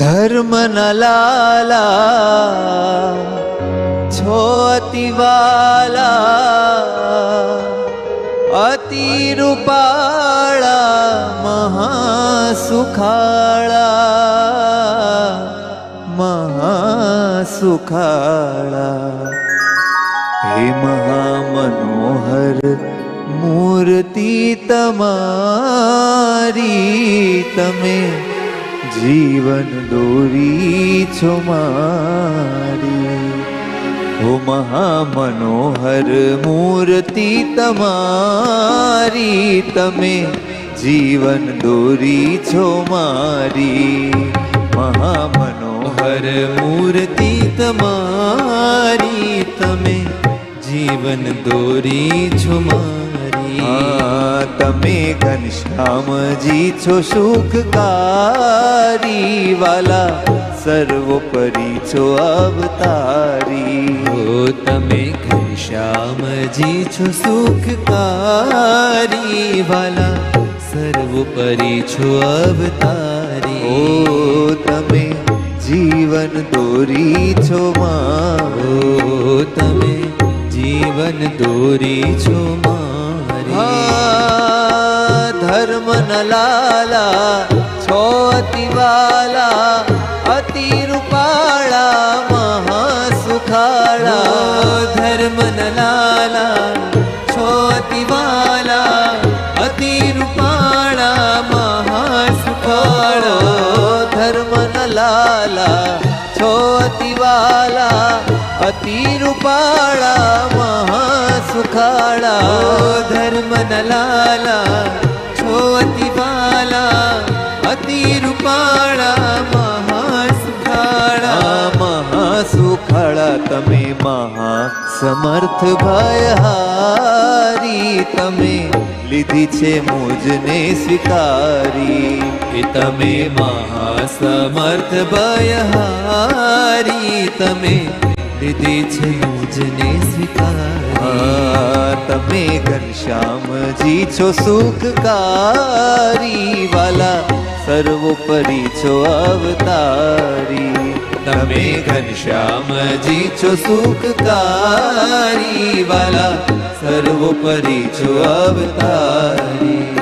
ધર્મ ન લાલા છો અતિવાલા અતિ રૂપાળા મહાસુખાળા મહાસુખાળા હે મહામનોહર મૂર્તિ તમારી તમે જીવન દોરી છો મારી હો મહામનોહર મૂર્તિ તમારી તમે જીવન દોરી છો મારી મહામનોહર મૂર્તિ તમારી તમે જીવન દોરી છો મારી તમે ઘનશ્યામજી છો સુખકારી વાલા સર્વોપરી છો અવતારી ઓ તમે ઘનશ્યામજી છો સુખકારી વાલા સર્વોપરી છો અવતારી ઓ તમે જીવન દોરી છો ઓ તમે જીવન દોરી છો મારી ધર્મ ન લાલા છો અતિવાલા અતિ રૂપાળા મહાસુખાળા ધર્મ ન લાલા છો અતિવાલા અતિ રૂપાળા મહાસુખાળા ધર્મ ન લાલા છો અતિવાલા અતિ રૂપાળા મહાસુખાળા ધર્મ ન લાલા છો અતિવાલા અતિ રૂપાળા મહાસુખાળા મહાસુખાળા તમે મહા સમર્થ ભયહારી તમે લીધી છે મુજને સ્વીકારી એ તમે મહાસમર્થ ભયહારી તમે લીધી છે મુજને સ્વીકારી તમે ઘનશ્યામજી છો સુખકારી વાલા સર્વોપરી છો અવતારી તમે ઘનશ્યામજી છો સુખકારી વાલા સર્વોપરી છો અવતારી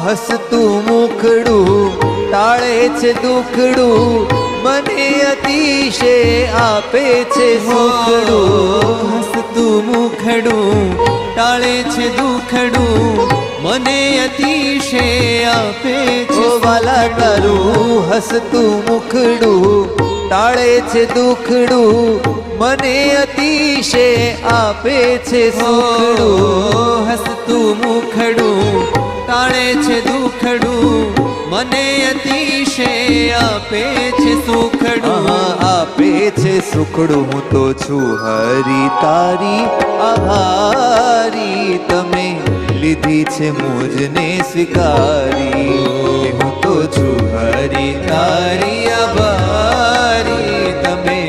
હસતું મુખડું ટાળે છે દુખડું મને અતિશય આપે છે સુખડું હસતું મુખડું ટાળે છે દુખડું મને અતિશય આપે છે વાલા તારું હસતું મુખડું ટાળે છે દુખડું મને અતિશય આપે છે સુખડું હસતું મુખડું ટાળે છે દુખડું મને અતિશય આપે છે સુખડું આપે છે સુખડું હું તો છું હરી તારી આભારી તમે લીધી છે મુજને સ્વીકારી હું તો છું હરી તારી આભારી તમે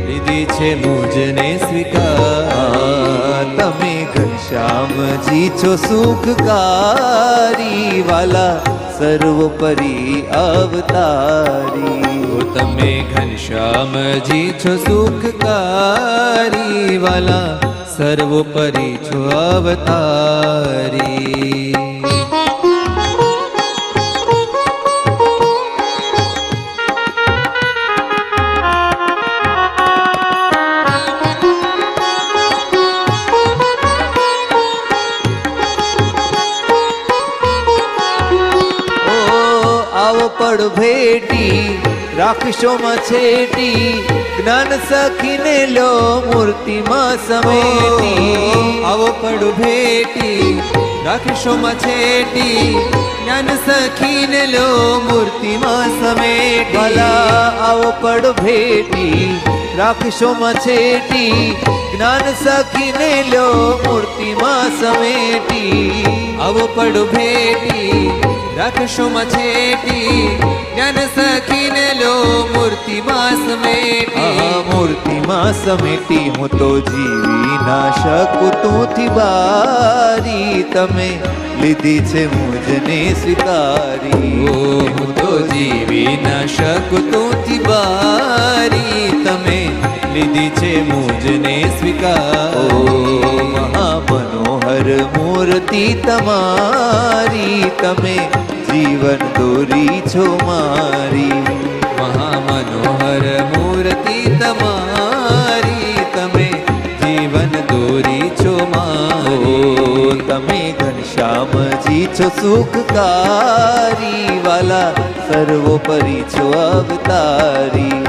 લીધી છે મુજને સ્વીકાર તમે ઘનશ્યામજી છો સુખકારી વાલા સર્વોપરી અવતારી ઓ તમે ઘનશ્યામજી છો સુખકારી વાલા સર્વોપરી છો અવતારી પડ ભેટી રાખશો મછેટી જ્ઞાન સખીને લો મૂર્તિમાં સમેટી આવો પડ ભેટી રાખશો મછેટી જ્ઞાન સખીને લો મૂર્તિમાં સમેટી ભલા આવો પડ ભેટી રાખશો મછેટી જ્ઞાન સખીને લો મૂર્તિમાં સમેટી આવો પડો ભેટી રાખશો મછેટી જ્ઞાન સખીને લો મૂર્તિમાં સમેટી મૂર્તિમાં સમેટી હું તો જીવી ના શકું તુંથી બારી તમે લીધી છે મુજને સ્વીકારી ઓ હું તો જીવી ન શકું તુંથી બારી તમે લીધી છે મુજને સ્વીકાર ઓ મહામનોહર મૂર્તિ તમારી તમે જીવન દોરી છો મારી મહામનોહર મૂર્તિ તમારી તમે જીવન દોરી છો મારી તમે ઘનશ્યામજી છો સુખકારી વાલા સર્વોપરી છો અવતારી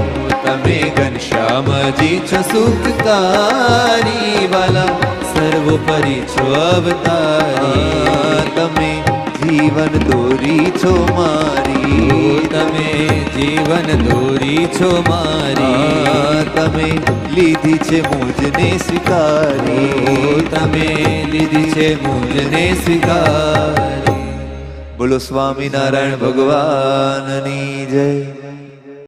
તમે ઘનશ્યામજી છો સુખકારી વાલા સર્વોપરી છો અવતારી તમે જીવન દોરી છો મારી તમે જીવન દોરી છો મારી તમે લીધી છે મુજને સ્વીકારી તમે લીધી છે મુજને સ્વીકારી બોલો સ્વામિનારાયણ ભગવાનની જય